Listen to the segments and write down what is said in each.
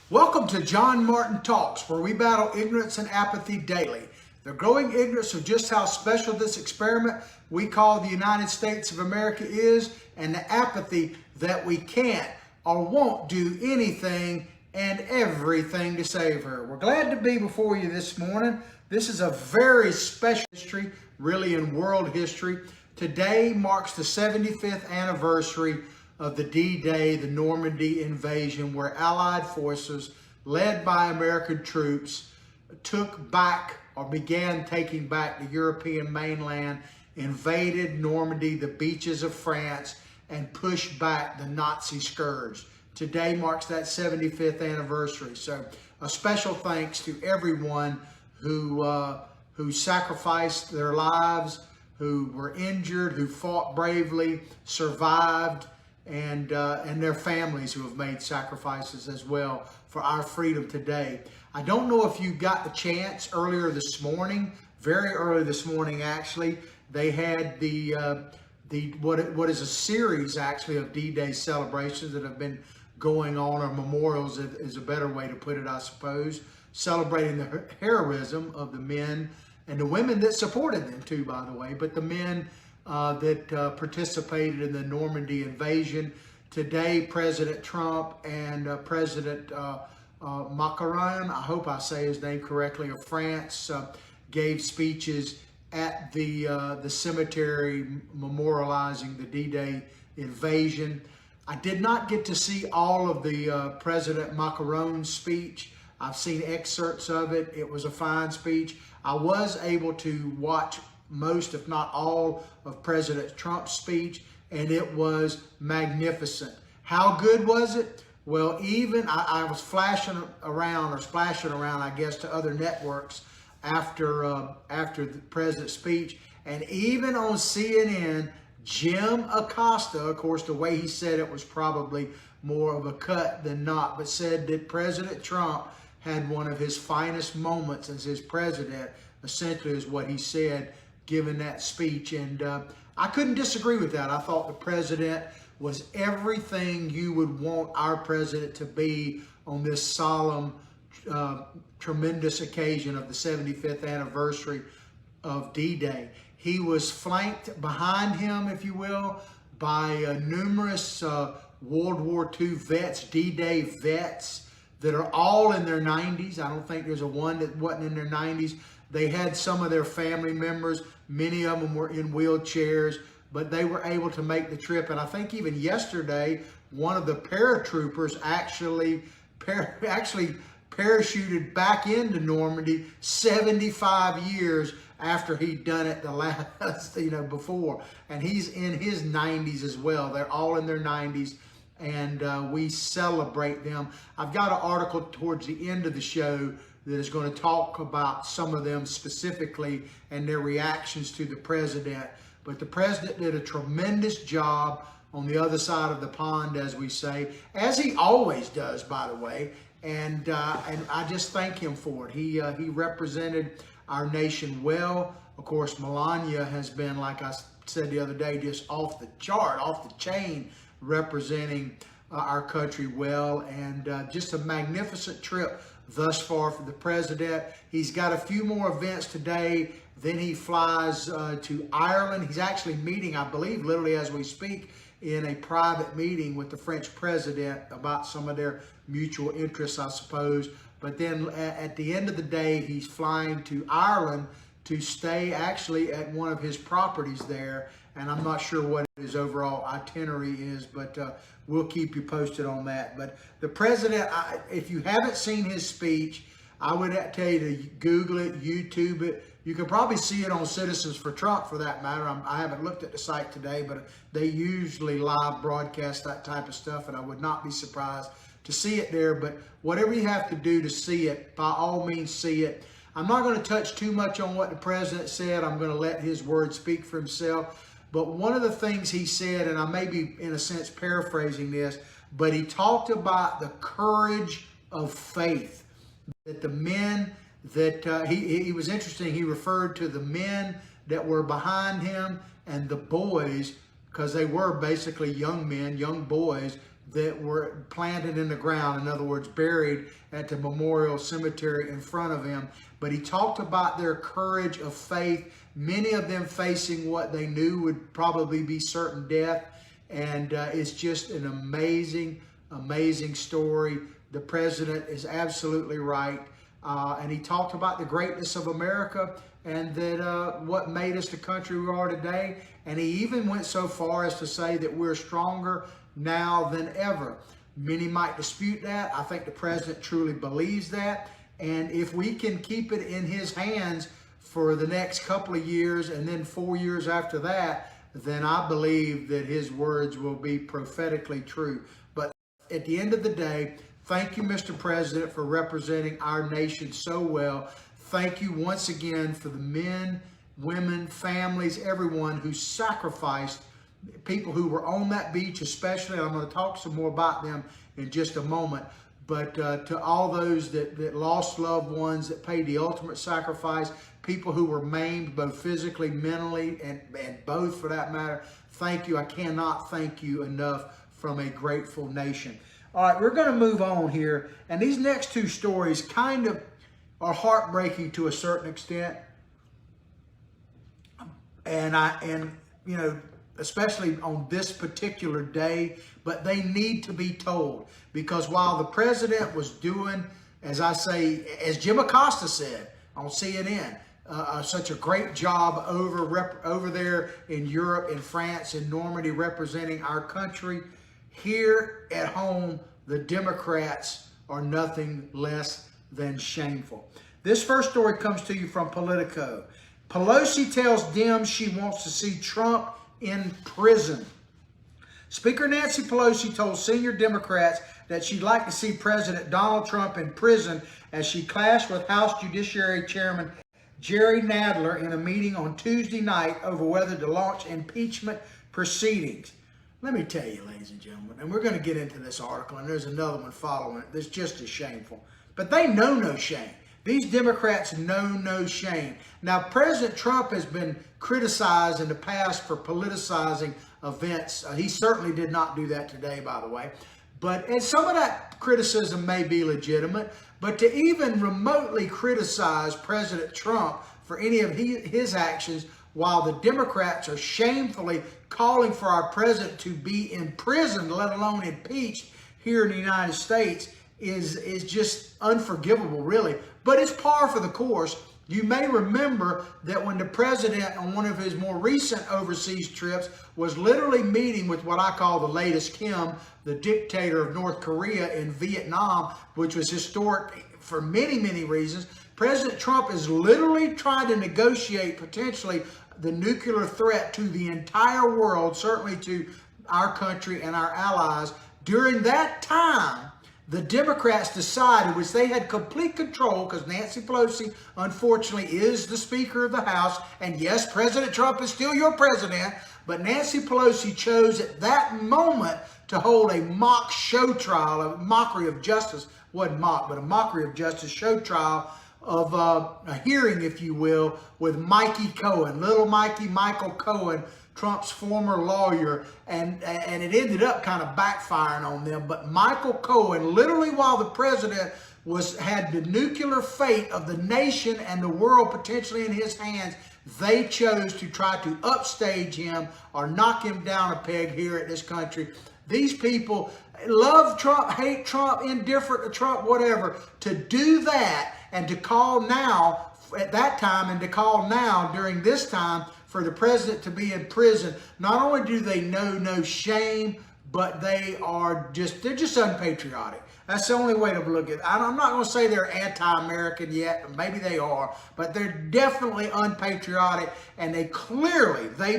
Welcome to John Martin Talks, where we battle ignorance and apathy daily. The growing ignorance of just how special this experiment we call the United States of America is, and the apathy that we can't or won't do anything and everything to save her. We're glad to be before you this morning. This is a very special history, really in world history. Today marks the 75th anniversary of the D-Day, the Normandy invasion, where Allied forces led by American troops took back or began taking back the European mainland, invaded Normandy, the beaches of France, and pushed back the Nazi scourge. Today marks that 75th anniversary. So a special thanks to everyone who sacrificed their lives, who were injured, who fought bravely, survived, and their families who have made sacrifices as well for our freedom today. I don't know if you got the chance earlier this morning, very early this morning actually, they had what is a series actually of D-Day celebrations that have been going on, or memorials is a better way to put it, I suppose, celebrating the heroism of the men and the women that supported them too, by the way, but the men that participated in the Normandy invasion. Today, President Trump and President Macron, I hope I say his name correctly, of France, gave speeches at the cemetery memorializing the D-Day invasion. I did not get to see all of the President Macron's speech. I've seen excerpts of it. It was a fine speech. I was able to watch most, if not all, of President Trump's speech, and it was magnificent. How good was it? Well, even I was flashing around, I guess, to other networks after the president's speech, and even on CNN, Jim Acosta, of course, the way he said it was probably more of a cut than not, but said that President Trump had one of his finest moments as his president, essentially is what he said, given that speech. And I couldn't disagree with that. I thought the president was everything you would want our president to be on this solemn, tremendous occasion of the 75th anniversary of D-Day. He was flanked behind him, if you will, by numerous World War II vets, D-Day vets that are all in their 90s. I don't think there's a one that wasn't in their 90s. They had some of their family members. Many of them were in wheelchairs, but they were able to make the trip. And I think even yesterday, one of the paratroopers actually parachuted back into Normandy 75 years after he'd done it the last, before. And he's in his 90s as well. They're all in their 90s, and we celebrate them. I've got an article towards the end of the show that is going to talk about some of them specifically and their reactions to the president. But the president did a tremendous job on the other side of the pond, as we say, as he always does, by the way. And I just thank him for it. He represented our nation well. Of course, Melania has been, like I said the other day, just off the chart, off the chain, representing our country well. And just a magnificent trip thus far for the president. He's got a few more events today. Then he flies to Ireland. He's actually meeting, I believe, literally as we speak, in a private meeting with the French president about some of their mutual interests, I suppose. But then at the end of the day, he's flying to Ireland to stay actually at one of his properties there. And I'm not sure what his overall itinerary is, but we'll keep you posted on that. But the president, if you haven't seen his speech, I would tell you to Google it, YouTube it. You can probably see it on Citizens for Trump, for that matter. I haven't looked at the site today, but they usually live broadcast that type of stuff, and I would not be surprised to see it there. But whatever you have to do to see it, by all means see it. I'm not going to touch too much on what the president said. I'm going to let his words speak for himself. But one of the things he said, and I may be in a sense paraphrasing this, but he talked about the courage of faith. That the men that, he was interesting, he referred to the men that were behind him and the boys, because they were basically young men, young boys, that were planted in the ground, in other words, buried at the memorial cemetery in front of him. But he talked about their courage of faith, many of them facing what they knew would probably be certain death. And it's just an amazing, amazing story. The president is absolutely right. And he talked about the greatness of America and that what made us the country we are today. And he even went so far as to say that we're stronger now than ever. Many might dispute that. I think the president truly believes that. And if we can keep it in his hands for the next couple of years and then 4 years after that, then I believe that his words will be prophetically true. But at the end of the day, thank you, Mr. President, for representing our nation so well. Thank you once again for the men, women, families, everyone who sacrificed, people who were on that beach especially. I'm going to talk some more about them in just a moment. But to all those that lost loved ones, that paid the ultimate sacrifice, people who were maimed both physically, mentally, and both for that matter, thank you. I cannot thank you enough from a grateful nation. All right, we're going to move on here. And these next two stories kind of are heartbreaking to a certain extent. And you know, especially on this particular day, but they need to be told, because while the president was doing, as I say, as Jim Acosta said on CNN, such a great job over there in Europe, in France, in Normandy, representing our country, here at home, the Democrats are nothing less than shameful. This first story comes to you from Politico. Pelosi tells Dems she wants to see Trump in prison. Speaker Nancy Pelosi told senior Democrats that she'd like to see President Donald Trump in prison as she clashed with House Judiciary Chairman Jerry Nadler in a meeting on Tuesday night over whether to launch impeachment proceedings. Let me tell you, ladies and gentlemen, and we're going to get into this article, and there's another one following it that's just as shameful. But they know no shame. These Democrats know no shame. Now, President Trump has been criticized in the past for politicizing events. He certainly did not do that today, by the way. And some of that criticism may be legitimate, but to even remotely criticize President Trump for any of his actions while the Democrats are shamefully calling for our president to be imprisoned, let alone impeached here in the United States, is just unforgivable, really. But it's par for the course. You may remember that when the president on one of his more recent overseas trips was literally meeting with what I call the latest Kim, the dictator of North Korea in Vietnam, which was historic for many, many reasons. President Trump is literally trying to negotiate potentially the nuclear threat to the entire world, certainly to our country and our allies. During that time, the Democrats decided, which they had complete control, because Nancy Pelosi, unfortunately, is the Speaker of the House. And yes, President Trump is still your president. But Nancy Pelosi chose at that moment to hold a mock show trial, a mockery of justice. Wasn't mock, but a mockery of justice show trial of a hearing, if you will, with Mikey Cohen, little Michael Cohen, Trump's former lawyer, and it ended up kind of backfiring on them. But Michael Cohen, literally while the president had the nuclear fate of the nation and the world potentially in his hands, they chose to try to upstage him or knock him down a peg here at this country. These people love Trump, hate Trump, indifferent to Trump, whatever. To do that and to call now, at that time, and to call now during this time for the president to be in prison, not only do they know no shame, but they're just unpatriotic. That's the only way to look at it. I'm not going to say they're anti-American yet. Maybe they are, but they're definitely unpatriotic, and they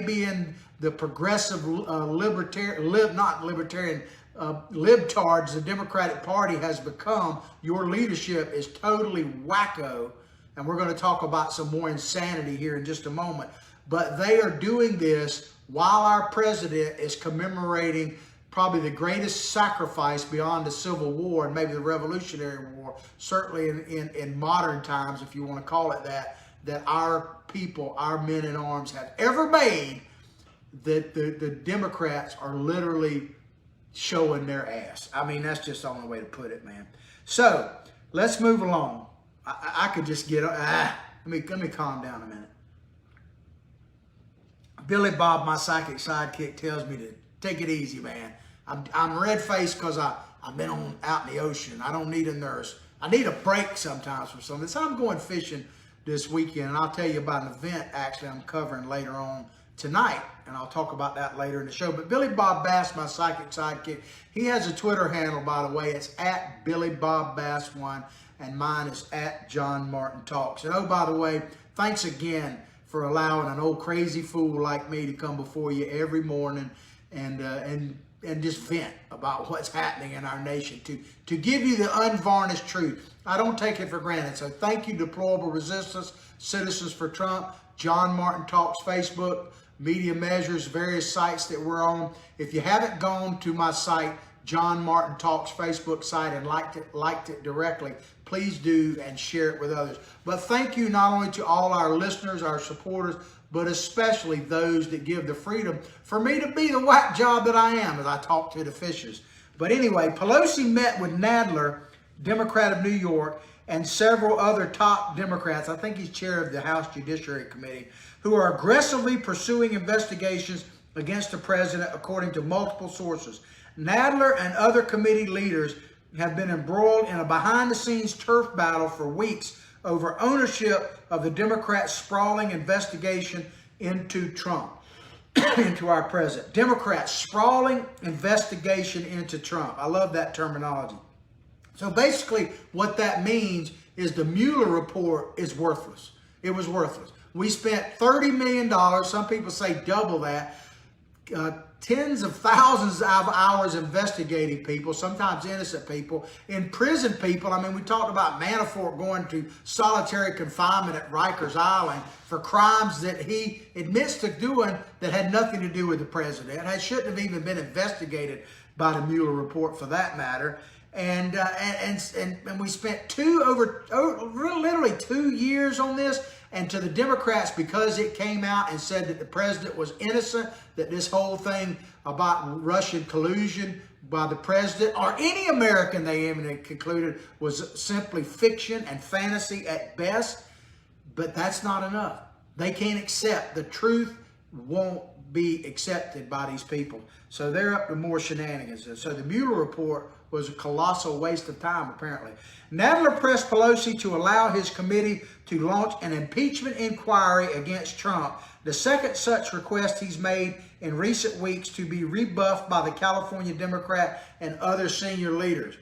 being the progressive libtards the Democratic Party has become, your leadership is totally wacko. And we're going to talk about some more insanity here in just a moment. But they are doing this while our president is commemorating probably the greatest sacrifice beyond the Civil War and maybe the Revolutionary War, certainly in modern times, if you want to call it that our people, our men in arms have ever made, that the Democrats are literally showing their ass. I mean, that's just the only way to put it, man. So let's move along. I could just get, let me calm down a minute. Billy Bob, my psychic sidekick, tells me to take it easy, man. I'm red-faced because I've been out in the ocean. I don't need a nurse. I need a break sometimes from something. So I'm going fishing this weekend, and I'll tell you about an event actually I'm covering later on tonight, and I'll talk about that later in the show. But Billy Bob Bass, my psychic sidekick, he has a Twitter handle, by the way. It's at Billy Bob Bass 1, and mine is at John Martin Talks. And oh, by the way, thanks again for allowing an old crazy fool like me to come before you every morning and just vent about what's happening in our nation, to give you the unvarnished truth. I don't take it for granted. So thank you, Deplorable Resistance, Citizens for Trump, John Martin Talks Facebook, Media Measures, various sites that we're on. If you haven't gone to my site, John Martin Talks Facebook site, and liked it directly, please do and share it with others. But thank you not only to all our listeners, our supporters, but especially those that give the freedom for me to be the whack job that I am as I talk to the fishers. But anyway, Pelosi met with Nadler, Democrat of New York, and several other top Democrats, I think he's chair of the House Judiciary Committee, who are aggressively pursuing investigations against the president, according to multiple sources. Nadler and other committee leaders have been embroiled in a behind-the-scenes turf battle for weeks over ownership of the Democrats' sprawling investigation into Trump, into our president. Democrats' sprawling investigation into Trump. I love that terminology. So basically what that means is the Mueller report is worthless. It was worthless. We spent $30 million, some people say double that, tens of thousands of hours investigating people, sometimes innocent people, imprisoned people. I mean, we talked about Manafort going to solitary confinement at Rikers Island for crimes that he admits to doing that had nothing to do with the president. It shouldn't have even been investigated by the Mueller report, for that matter. And we spent literally 2 years on this. And to the Democrats, because it came out and said that the president was innocent, that this whole thing about Russian collusion by the president or any American, they even concluded, was simply fiction and fantasy at best. But that's not enough. They can't accept. The truth won't be accepted by these people. So they're up to more shenanigans. So the Mueller report was a colossal waste of time, apparently. Nadler pressed Pelosi to allow his committee to launch an impeachment inquiry against Trump, the second such request he's made in recent weeks, to be rebuffed by the California Democrat and other senior leaders.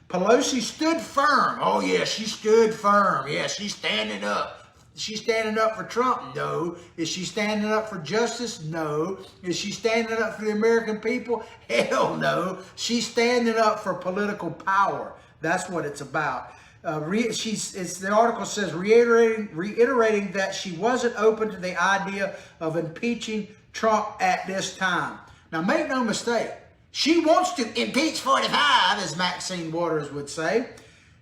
Pelosi stood firm. Oh, yeah, she stood firm. Yeah, she's standing up. Is she standing up for Trump? No. Is she standing up for justice? No. Is she standing up for the American people? Hell no. She's standing up for political power. That's what it's about. The article says, reiterating that she wasn't open to the idea of impeaching Trump at this time. Now, make no mistake, she wants to impeach 45, as Maxine Waters would say.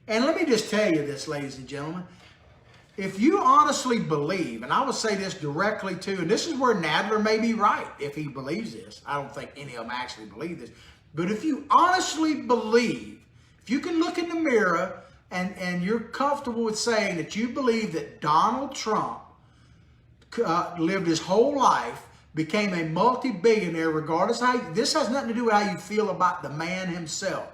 And let me just tell you this, ladies and gentlemen. If you honestly believe, and I will say this directly to, and this is where Nadler may be right if he believes this. I don't think any of them actually believe this. But if you honestly believe, if you can look in the mirror and you're comfortable with saying that you believe that Donald Trump lived his whole life, became a multi-billionaire, regardless of how, this has nothing to do with how you feel about the man himself.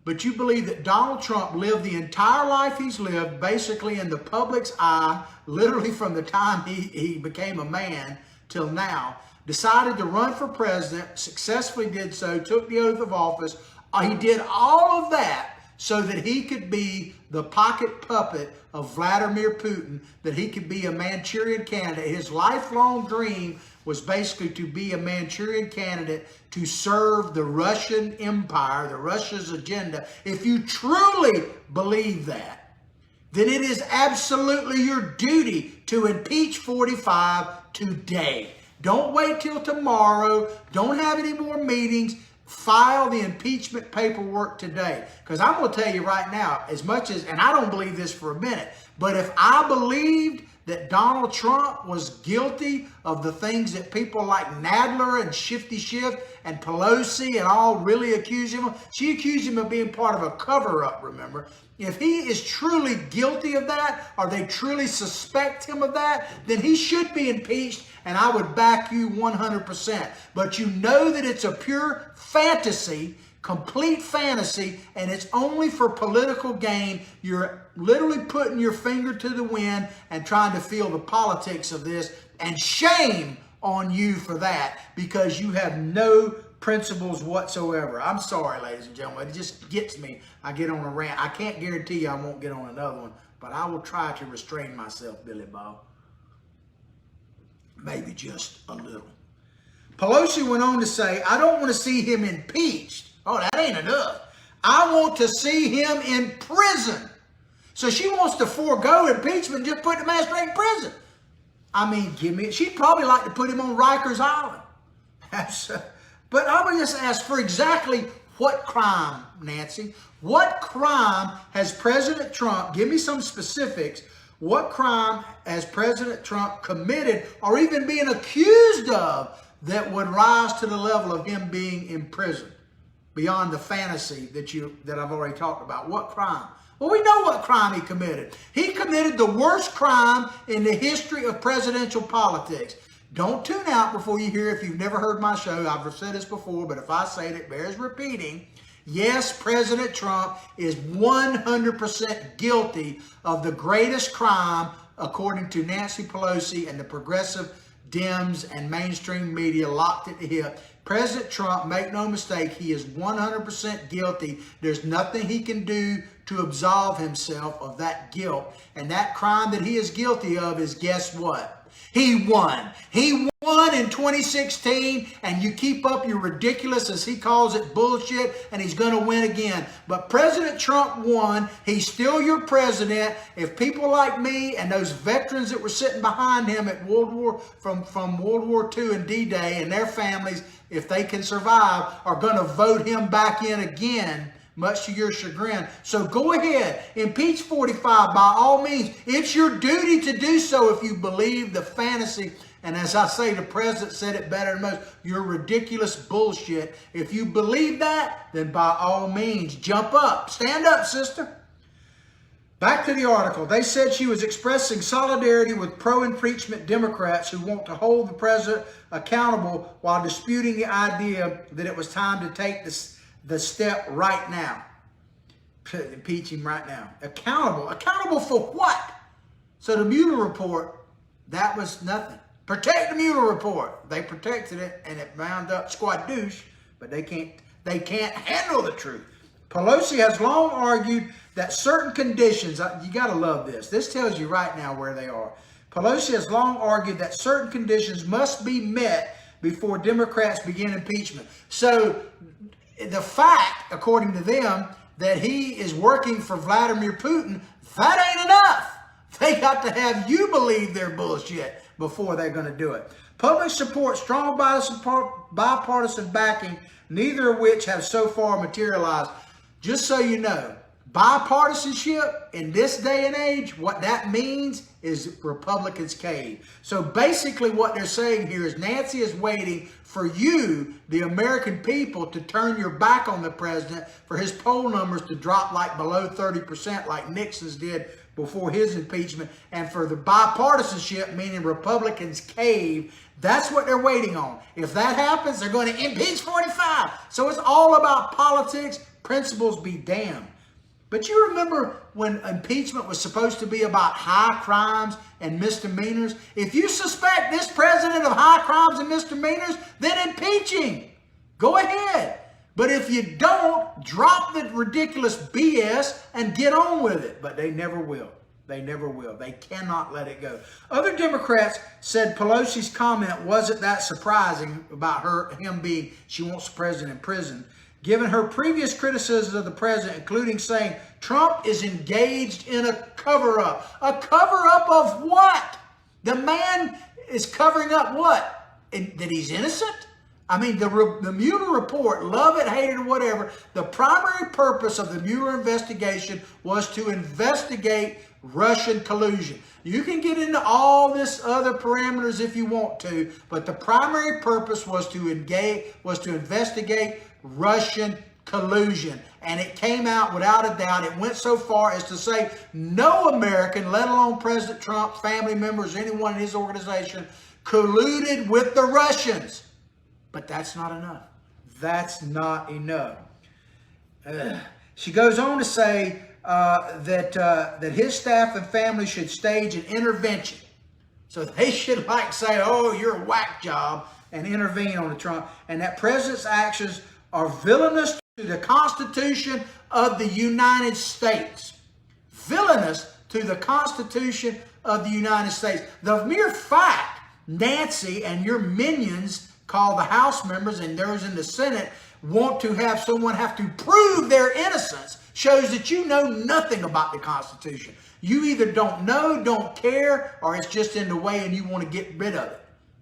But you believe that Donald Trump lived the entire life he's lived, basically in the public's eye, literally from the time he became a man till now, decided to run for president, successfully did so, took the oath of office. He did all of that so that he could be the pocket puppet of Vladimir Putin, that he could be a Manchurian candidate. His lifelong dream was basically to be a Manchurian candidate to serve the Russian Empire, the Russia's agenda. If you truly believe that, then it is absolutely your duty to impeach 45 today. Don't wait till tomorrow. Don't have any more meetings. File the impeachment paperwork today. Because I'm going to tell you right now, as much as, and I don't believe this for a minute, but if I believed that Donald Trump was guilty of the things that people like Nadler and Shifty Schiff and Pelosi and all really accuse him of? She accused him of being part of a cover-up, remember? If he is truly guilty of that, or they truly suspect him of that, then he should be impeached, and I would back you 100%. But you know that it's a pure fantasy, complete fantasy, and it's only for political gain. You're literally putting your finger to the wind and trying to feel the politics of this, and shame on you for that, because you have no principles whatsoever. I'm sorry, ladies and gentlemen. It just gets me. I get on a rant. I can't guarantee you I won't get on another one, but I will try to restrain myself, Billy Bob. Maybe just a little. Pelosi went on to say, I don't want to see him impeached. Oh, that ain't enough. I want to see him in prison. So she wants to forego impeachment and just put the man straight in prison. I mean, she'd probably like to put him on Rikers Island. But I would just ask, for exactly what crime, Nancy? What crime has President Trump, give me some specifics, what crime has President Trump committed or even being accused of that would rise to the level of him being in prison? Beyond the fantasy that I've already talked about. What crime? Well, we know what crime he committed. He committed the worst crime in the history of presidential politics. Don't tune out before you hear, if you've never heard my show. I've said this before, but if I say it, it bears repeating. Yes, President Trump is 100% guilty of the greatest crime, according to Nancy Pelosi and the progressive Dems and mainstream media locked at the hip. President Trump, make no mistake, he is 100% guilty. There's nothing he can do to absolve himself of that guilt. And that crime that he is guilty of is, guess what? He won. He won in 2016, and you keep up your ridiculous, as he calls it, bullshit, and he's going to win again. But President Trump won. He's still your president. If people like me and those veterans that were sitting behind him at from World War II and D-Day and their families, if they can survive, are going to vote him back in again, much to your chagrin. So go ahead, impeach 45 by all means. It's your duty to do so if you believe the fantasy. And as I say, the president said it better than most, your ridiculous bullshit. If you believe that, then by all means, jump up. Stand up, sister. Back to the article. They said she was expressing solidarity with pro-impeachment Democrats who want to hold the president accountable while disputing the idea that it was time to take the step right now. Impeach him right now. Accountable. Accountable for what? So the Mueller report, that was nothing. Protect the Mueller report. They protected it and it wound up squadouche, but they can't handle the truth. Pelosi has long argued that certain conditions, you got to love this. This tells you right now where they are. Pelosi has long argued that certain conditions must be met before Democrats begin impeachment. So the fact, according to them, that he is working for Vladimir Putin, that ain't enough. They got to have you believe their bullshit before they're going to do it. Public support, strong bipartisan backing, neither of which have so far materialized. Just so you know, bipartisanship in this day and age, what that means is Republicans cave. So basically what they're saying here is Nancy is waiting for you, the American people, to turn your back on the president, for his poll numbers to drop like below 30% like Nixon's did before his impeachment, and for the bipartisanship, meaning Republicans cave. That's what they're waiting on. If that happens, they're going to impeach 45. So it's all about politics. Principles be damned. But you remember when impeachment was supposed to be about high crimes and misdemeanors? If you suspect this president of high crimes and misdemeanors, then impeach him. Go ahead. But if you don't, drop the ridiculous BS and get on with it. But they never will. They never will. They cannot let it go. Other Democrats said Pelosi's comment wasn't that surprising about him being, she wants the president in prison, given her previous criticisms of the president, including saying Trump is engaged in a cover-up. A cover-up of what? The man is covering up what? That he's innocent? I mean, the Mueller report, love it, hate it, or whatever, the primary purpose of the Mueller investigation was to investigate Russian collusion. You can get into all this other parameters if you want to, but the primary purpose was to investigate Russian collusion. And it came out without a doubt. It went so far as to say no American, let alone President Trump's family members, anyone in his organization, colluded with the Russians. But that's not enough. That's not enough. She goes on to say that his staff and family should stage an intervention. So they should say, oh, you're a whack job, and intervene on the Trump. And that president's actions are villainous to the Constitution of the United States. Villainous to the Constitution of the United States. The mere fact Nancy and your minions, called the House members and those in the Senate, want to have someone have to prove their innocence shows that you know nothing about the Constitution. You either don't know, don't care, or it's just in the way and you want to get rid of it.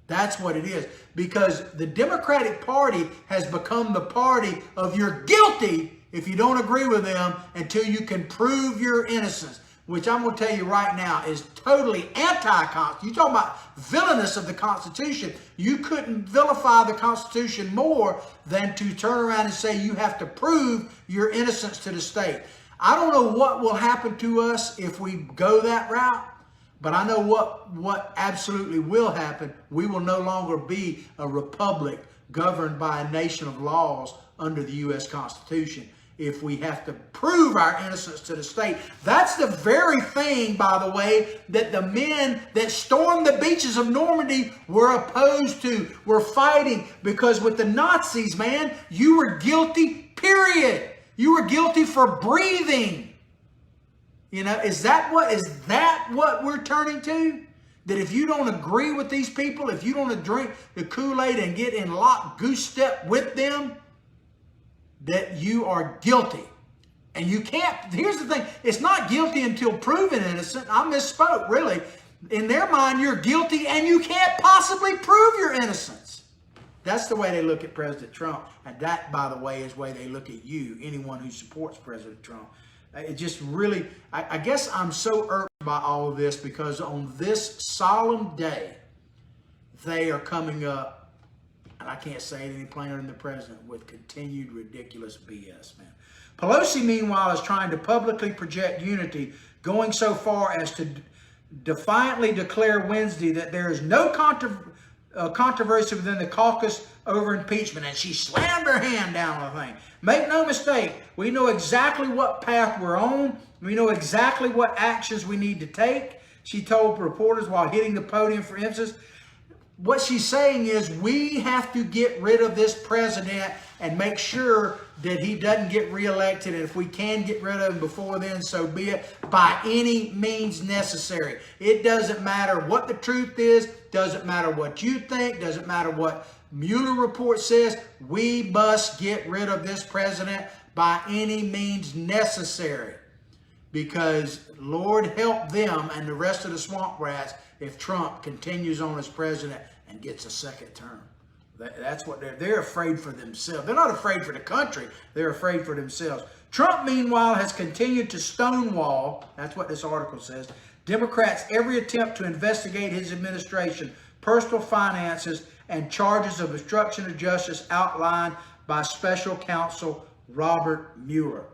That's what it is. Because the Democratic Party has become the party of you're guilty if you don't agree with them until you can prove your innocence, which I'm going to tell you right now is totally anti-constitutional. You're talking about villainous of the Constitution. You couldn't vilify the Constitution more than to turn around and say you have to prove your innocence to the state. I don't know what will happen to us if we go that route, but I know what absolutely will happen. We will no longer be a republic governed by a nation of laws under the U.S. Constitution if we have to prove our innocence to the state. That's the very thing, by the way, that the men that stormed the beaches of Normandy were opposed to, were fighting, because with the Nazis, man, you were guilty, period. You were guilty for breathing. You know, is that what we're turning to? That if you don't agree with these people, if you don't drink the Kool-Aid and get in lock goose step with them, that you are guilty. And you can't, here's the thing, it's not guilty until proven innocent. I misspoke, really. In their mind, you're guilty and you can't possibly prove your innocence. That's the way they look at President Trump. And that, by the way, is the way they look at you, anyone who supports President Trump. It just really, I guess I'm so irked by all of this because on this solemn day, they are coming up, and I can't say it any plainer than the president, with continued ridiculous BS, man. Pelosi, meanwhile, is trying to publicly project unity, going so far as to defiantly declare Wednesday that there is no controversy within the caucus over impeachment, and she slammed her hand down on the thing. Make no mistake, we know exactly what path we're on. We know exactly what actions we need to take, she told reporters while hitting the podium for emphasis. What she's saying is we have to get rid of this president and make sure that he doesn't get reelected. And if we can get rid of him before then, so be it, by any means necessary. It doesn't matter what the truth is, doesn't matter what you think, doesn't matter what Mueller report says. We must get rid of this president by any means necessary. Because Lord help them and the rest of the swamp rats if Trump continues on as president and gets a second term. That's what they're afraid for themselves. They're not afraid for the country. They're afraid for themselves. Trump, meanwhile, has continued to stonewall, that's what this article says, Democrats' every attempt to investigate his administration, personal finances, and charges of obstruction of justice outlined by special counsel Robert Mueller.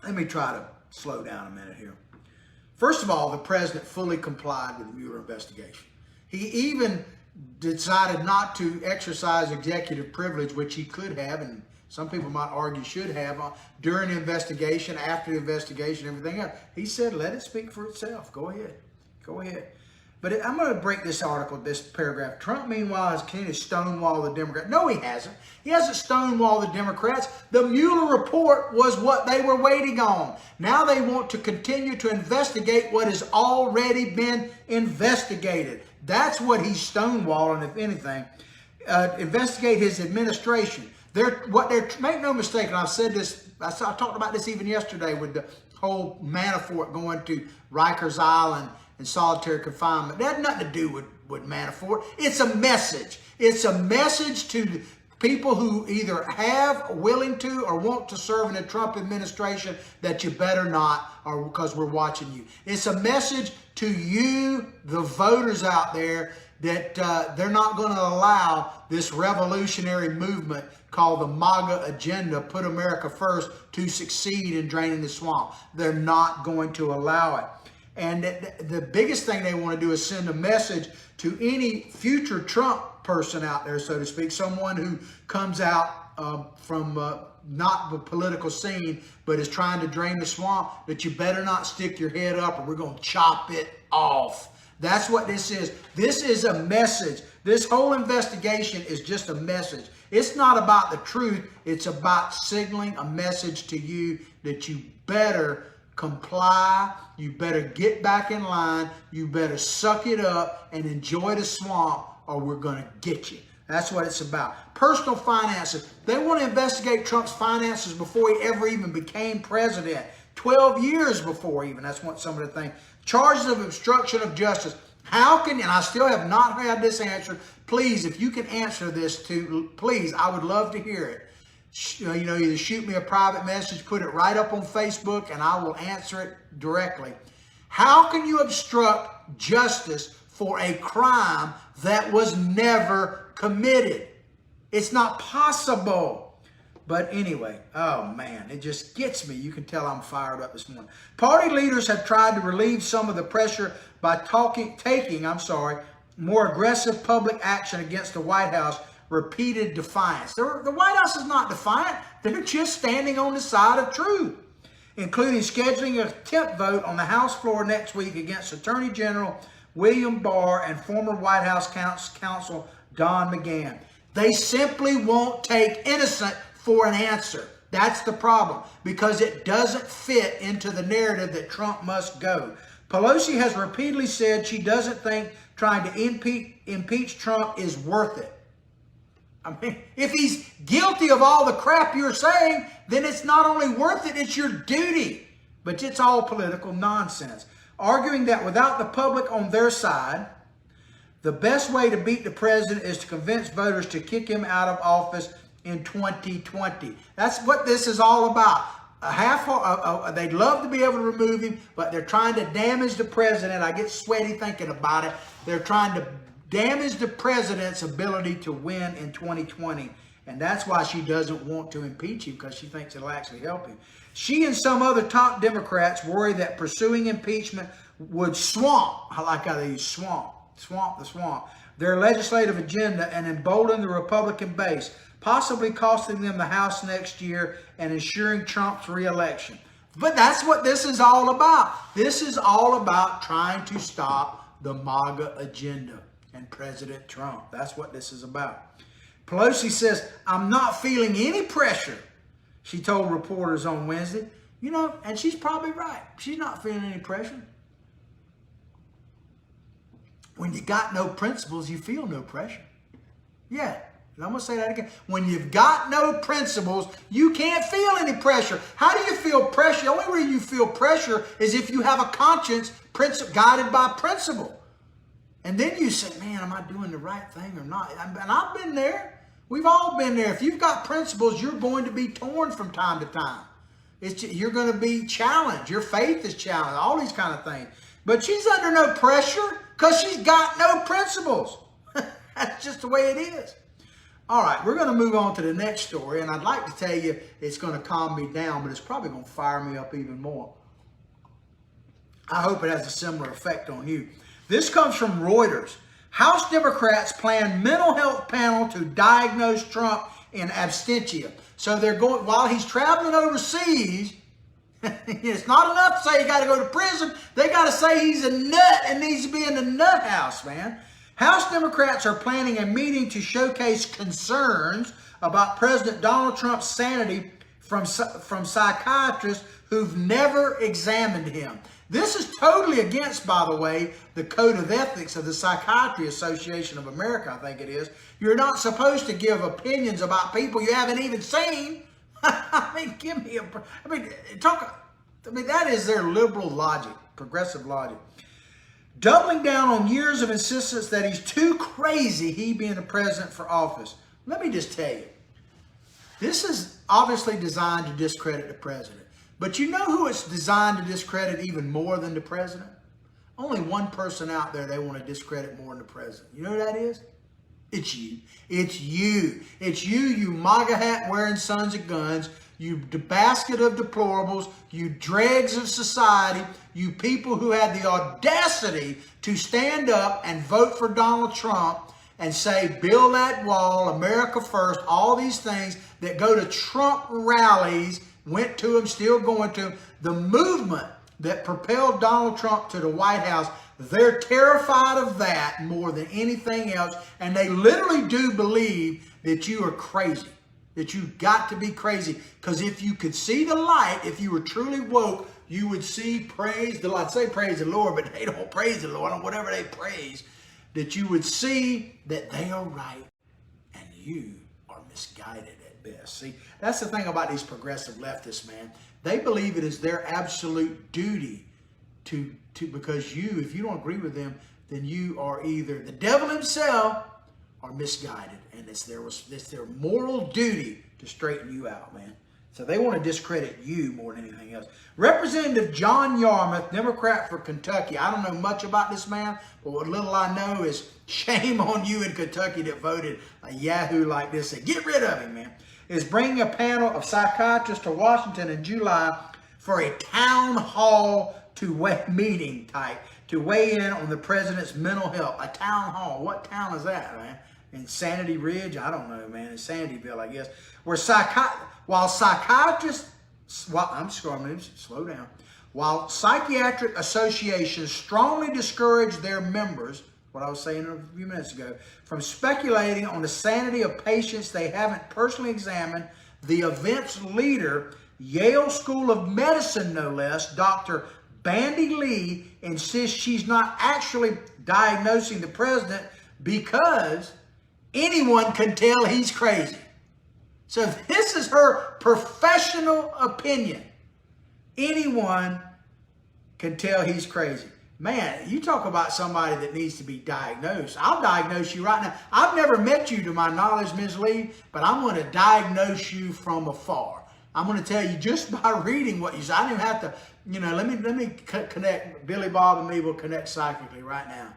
Let me try to slow down a minute here. First of all, the president fully complied with the Mueller investigation. He even decided not to exercise executive privilege, which he could have, and some people might argue should have, during the investigation, after the investigation, everything else. He said, let it speak for itself. Go ahead. Go ahead. But I'm going to break this article, this paragraph. Trump, meanwhile, has continued to stonewall the Democrats. No, he hasn't. He hasn't stonewalled the Democrats. The Mueller report was what they were waiting on. Now they want to continue to investigate what has already been investigated. That's what he's stonewalling, if anything. Investigate his administration. Make no mistake, and I've said this, I talked about this even yesterday with the whole Manafort going to Rikers Island in solitary confinement. That had nothing to do with Manafort. It's a message. It's a message to people who either have, willing to, or want to serve in the Trump administration that you better not, or because we're watching you. It's a message to you, the voters out there, that they're not going to allow this revolutionary movement called the MAGA agenda, put America first, to succeed in draining the swamp. They're not going to allow it. And the biggest thing they want to do is send a message to any future Trump person out there, so to speak, someone who comes out from not the political scene, but is trying to drain the swamp, that you better not stick your head up or we're going to chop it off. That's what this is. This is a message. This whole investigation is just a message. It's not about the truth. It's about signaling a message to you that you better comply. You better get back in line. You better suck it up and enjoy the swamp, or we're going to get you. That's what it's about. Personal finances. They want to investigate Trump's finances before he ever even became president. 12 years before even. That's what some of the things. Charges of obstruction of justice. How can, and I still have not had this answered. Please, if you can answer this please, I would love to hear it. Either shoot me a private message, put it right up on Facebook, and I will answer it directly. How can you obstruct justice for a crime that was never committed? It's not possible. But anyway, oh man, it just gets me. You can tell I'm fired up this morning. Party leaders have tried to relieve some of the pressure by taking more aggressive public action against the White House. Repeated defiance. The White House is not defiant. They're just standing on the side of truth, including scheduling a temp vote on the House floor next week against Attorney General William Barr and former White House counsel Don McGahn. They simply won't take innocent for an answer. That's the problem, because it doesn't fit into the narrative that Trump must go. Pelosi has repeatedly said she doesn't think trying to impeach Trump is worth it. I mean, if he's guilty of all the crap you're saying, then it's not only worth it, it's your duty. But it's all political nonsense. Arguing that without the public on their side, the best way to beat the president is to convince voters to kick him out of office in 2020. That's what this is all about. They'd love to be able to remove him, but they're trying to damage the president. I get sweaty thinking about it. They're trying to damage the president's ability to win in 2020. And that's why she doesn't want to impeach him, because she thinks it'll actually help him. She and some other top Democrats worry that pursuing impeachment would swamp, I like how they use swamp the swamp, their legislative agenda and embolden the Republican base, possibly costing them the House next year and ensuring Trump's reelection. But that's what this is all about. This is all about trying to stop the MAGA agenda and President Trump. That's what this is about. Pelosi says, "I'm not feeling any pressure," she told reporters on Wednesday. And she's probably right. She's not feeling any pressure. When you got no principles, you feel no pressure. Yeah. I'm going to say that again. When you've got no principles, you can't feel any pressure. How do you feel pressure? The only way you feel pressure is if you have a conscience guided by principle. And then you say, man, am I doing the right thing or not? And I've been there. We've all been there. If you've got principles, you're going to be torn from time to time. You're going to be challenged. Your faith is challenged. All these kind of things. But she's under no pressure because she's got no principles. That's just the way it is. All right, we're going to move on to the next story, and I'd like to tell you it's going to calm me down, but it's probably going to fire me up even more. I hope it has a similar effect on you. This comes from Reuters. House Democrats plan mental health panel to diagnose Trump in absentia. So they're going, while he's traveling overseas, it's not enough to say he got to go to prison. They got to say he's a nut and needs to be in the nut house, man. House Democrats are planning a meeting to showcase concerns about President Donald Trump's sanity from psychiatrists who've never examined him. This is totally against, by the way, the Code of Ethics of the Psychiatry Association of America, I think it is. You're not supposed to give opinions about people you haven't even seen. I mean, give me a... that is their liberal logic, progressive logic. doubling down on years of insistence that he's too crazy, he being the president, for office. Let me just tell you, this is obviously designed to discredit the president. But you know who it's designed to discredit even more than the president? Only one person out there they want to discredit more than the president. You know who that is? It's you. It's you. It's you, you MAGA hat wearing sons of guns, you basket of deplorables, you dregs of society, you people who had the audacity to stand up and vote for Donald Trump and say, build that wall, America first, all these things that go to Trump rallies, went to him, still going to him. The movement that propelled Donald Trump to the White House, they're terrified of that more than anything else. And they literally do believe that you are crazy, that you've got to be crazy. Because if you could see the light, if you were truly woke, you would see praise the Lord. I'd say praise the Lord, but they don't praise the Lord on whatever they praise. That you would see that they are right and you are misguided at best. See, that's the thing about these progressive leftists, man. They believe it is their absolute duty to because if you don't agree with them, then you are either the devil himself or misguided. And it's their moral duty to straighten you out, man. So they want to discredit you more than anything else. Representative John Yarmouth, Democrat for Kentucky. I don't know much about this man, but what little I know is shame on you in Kentucky that voted a yahoo like this. Say, get rid of him, man. Is bringing a panel of psychiatrists to Washington in July for a town hall meeting type to weigh in on the president's mental health. A town hall. What town is that, man? Insanity Ridge? I don't know, man. Insanityville, I guess. Where while psychiatric associations strongly discourage their members, what I was saying a few minutes ago, from speculating on the sanity of patients they haven't personally examined, the event's leader, Yale School of Medicine no less, Dr. Bandy Lee, insists she's not actually diagnosing the president because anyone can tell he's crazy. So this is her professional opinion. Anyone can tell he's crazy. Man, you talk about somebody that needs to be diagnosed. I'll diagnose you right now. I've never met you to my knowledge, Ms. Lee, but I'm going to diagnose you from afar. I'm going to tell you just by reading what you say. I don't even have to, let me connect. Billy Bob and me will connect psychically right now.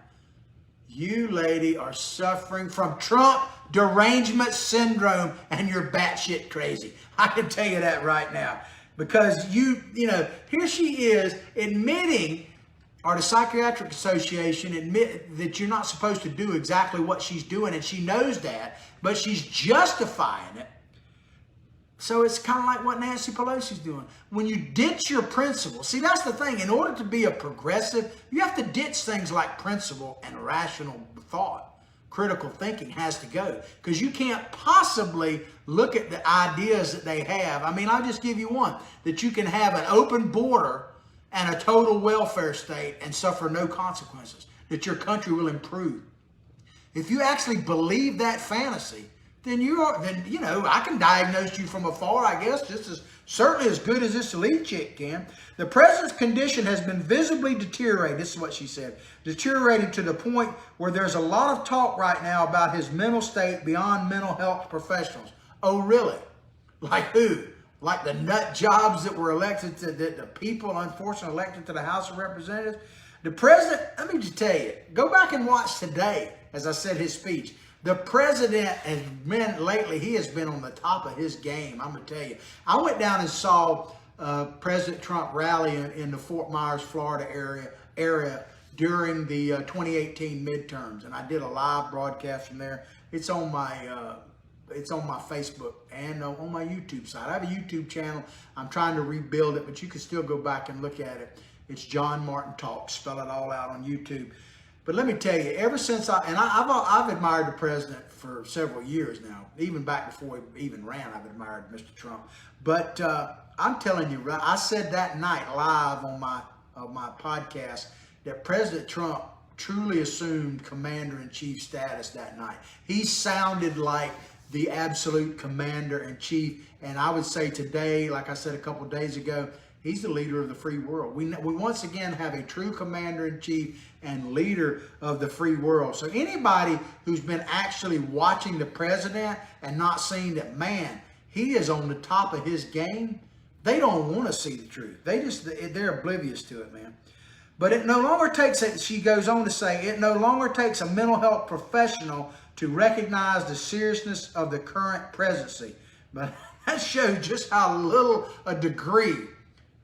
You, lady, are suffering from Trump derangement syndrome and you're batshit crazy. I can tell you that right now. Because here she is admitting, or the Psychiatric Association admit that you're not supposed to do exactly what she's doing, and she knows that, but she's justifying it. So it's kind of like what Nancy Pelosi's doing. When you ditch your principle, see, that's the thing. In order to be a progressive, you have to ditch things like principle and rational thought. Critical thinking has to go, because you can't possibly look at the ideas that they have. I mean, I'll just give you one, that you can have an open border and a total welfare state and suffer no consequences, that your country will improve. If you actually believe that fantasy, then I can diagnose you from afar, I guess, just as certainly as good as this elite chick can. The president's condition has been visibly deteriorated. This is what she said. Deteriorated to the point where there's a lot of talk right now about his mental state beyond mental health professionals. Oh, really? Like who? Like the nut jobs that were elected to, the people unfortunately elected to the House of Representatives. The president, let me just tell you, go back and watch today, as I said, his speech. The president has been, lately, he has been on the top of his game, I'm going to tell you. I went down and saw President Trump rally in the Fort Myers, Florida area during the 2018 midterms. And I did a live broadcast from there. It's on my Facebook and on my YouTube side. I have a YouTube channel. I'm trying to rebuild it, but you can still go back and look at it. It's John Martin Talks. Spell it all out on YouTube. But let me tell you, ever since I've admired the president for several years now, even back before he even ran, I've admired Mr. Trump. But I'm telling you, I said that night live on my podcast that President Trump truly assumed commander-in-chief status that night. He sounded like the absolute commander-in-chief. And I would say today, like I said a couple days ago, He's the leader of the free world. We once again have a true commander-in-chief and leader of the free world. So anybody who's been actually watching the president and not seeing that, man, he is on the top of his game, they don't want to see the truth. They're oblivious to it, man. But it no longer takes, she goes on to say, it no longer takes a mental health professional to recognize the seriousness of the current presidency. But that shows just how little a degree.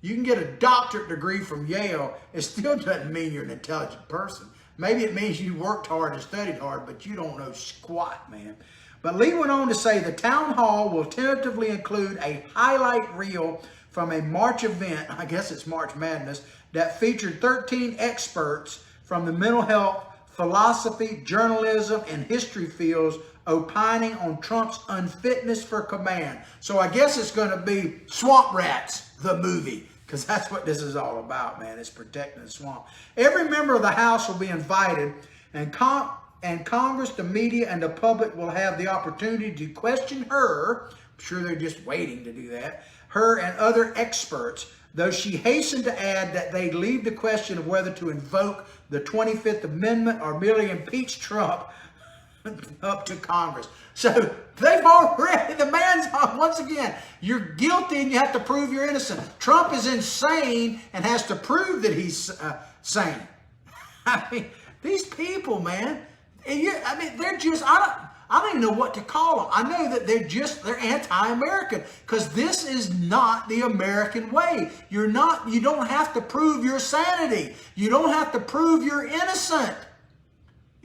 You can get a doctorate degree from Yale. It still doesn't mean you're an intelligent person. Maybe it means you worked hard and studied hard, but you don't know squat, man. But Lee went on to say the town hall will tentatively include a highlight reel from a March event, I guess it's March Madness, that featured 13 experts from the mental health, philosophy, journalism, and history fields opining on Trump's unfitness for command. So I guess it's going to be Swamp Rats, the movie, because that's what this is all about, man. It's protecting the swamp. Every member of the House will be invited, and Congress, the media, and the public will have the opportunity to question her. I'm sure they're just waiting to do that. Her and other experts, though she hastened to add that they leave the question of whether to invoke the 25th Amendment or merely impeach Trump up to Congress. So they've already, the man's, once again, you're guilty and you have to prove you're innocent. Trump is insane and has to prove that he's sane. I mean, these people, man, they're just, I don't even know what to call them. I know that they're anti-American because this is not the American way. You don't have to prove your sanity. You don't have to prove you're innocent.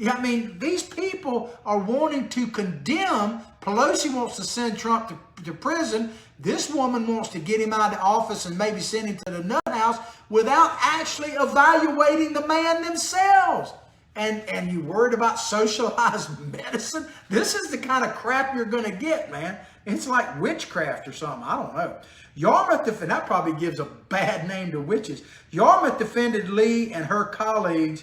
I mean, these people are wanting to condemn. Pelosi wants to send Trump to prison. This woman wants to get him out of the office and maybe send him to the nut house without actually evaluating the man themselves. And you worried about socialized medicine? This is the kind of crap you're going to get, man. It's like witchcraft or something. I don't know. Yarmouth, and that probably gives a bad name to witches. Yarmouth defended Lee and her colleagues.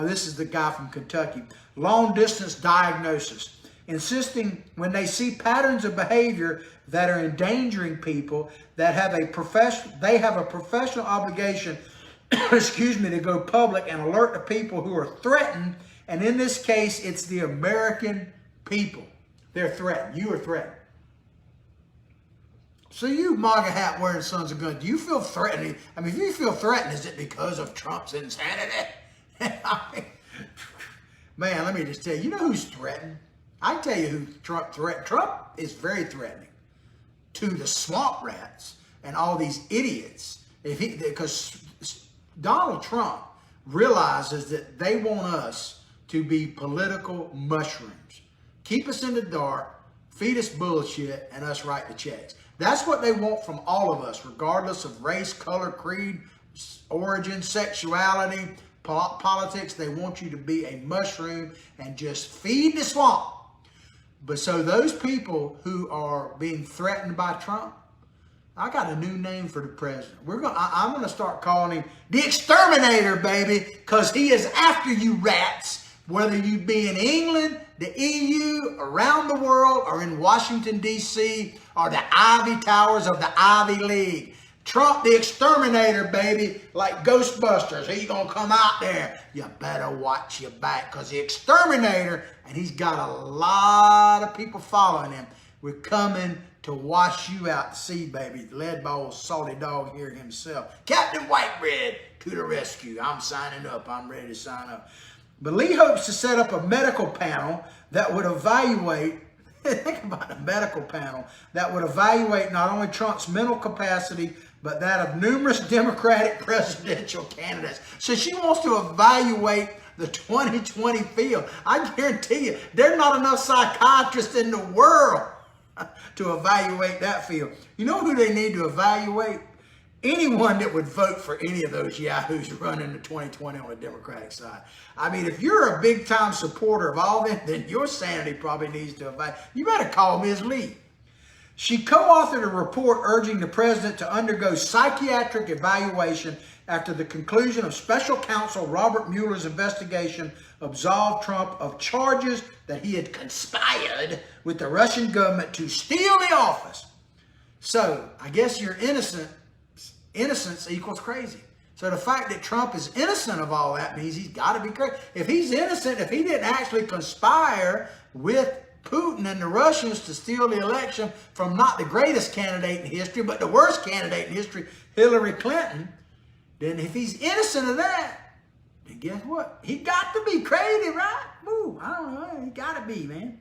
This is the guy from Kentucky. Long distance diagnosis, insisting when they see patterns of behavior that are endangering people, that they have a professional obligation, excuse me, to go public and alert the people who are threatened. And in this case, it's the American people. They're threatened. You are threatened. So you MAGA hat wearing sons of guns, do you feel threatened? I mean, if you feel threatened, is it because of Trump's insanity? Man, let me just tell you, you know who's threatened? I tell you who Trump threatened. Trump is very threatening to the swamp rats and all these idiots. Because Donald Trump realizes that they want us to be political mushrooms. Keep us in the dark, feed us bullshit, and us write the checks. That's what they want from all of us, regardless of race, color, creed, origin, sexuality, politics. They want you to be a mushroom and just feed the swamp. But so those people who are being threatened by Trump, I got a new name for the president. I'm going to start calling him the exterminator, baby, because he is after you rats, whether you be in England, the EU, around the world, or in Washington, D.C., or the Ivy Towers of the Ivy League. Trump the exterminator, baby, like Ghostbusters. He's going to come out there. You better watch your back because the exterminator, and he's got a lot of people following him. We're coming to wash you out to sea, baby. Led by old salty dog here himself. Captain Whitebread to the rescue. I'm signing up. I'm ready to sign up. But Lee hopes to set up a medical panel that would evaluate, think about a medical panel, that would evaluate not only Trump's mental capacity, but that of numerous Democratic presidential candidates. So she wants to evaluate the 2020 field. I guarantee you, there's not enough psychiatrists in the world to evaluate that field. You know who they need to evaluate? Anyone that would vote for any of those yahoos running in 2020 on the Democratic side. I mean, if you're a big-time supporter of all them, then your sanity probably needs to evaluate. You better call Ms. Lee. She co-authored a report urging the president to undergo psychiatric evaluation after the conclusion of special counsel Robert Mueller's investigation absolved Trump of charges that he had conspired with the Russian government to steal the office. So, I guess you're innocent Innocence equals crazy. So the fact that Trump is innocent of all that means he's got to be crazy. If he's innocent, if he didn't actually conspire with Putin and the Russians to steal the election from not the greatest candidate in history, but the worst candidate in history, Hillary Clinton, then if he's innocent of that, then guess what? He got to be crazy, right? Ooh, I don't know. He got to be, man.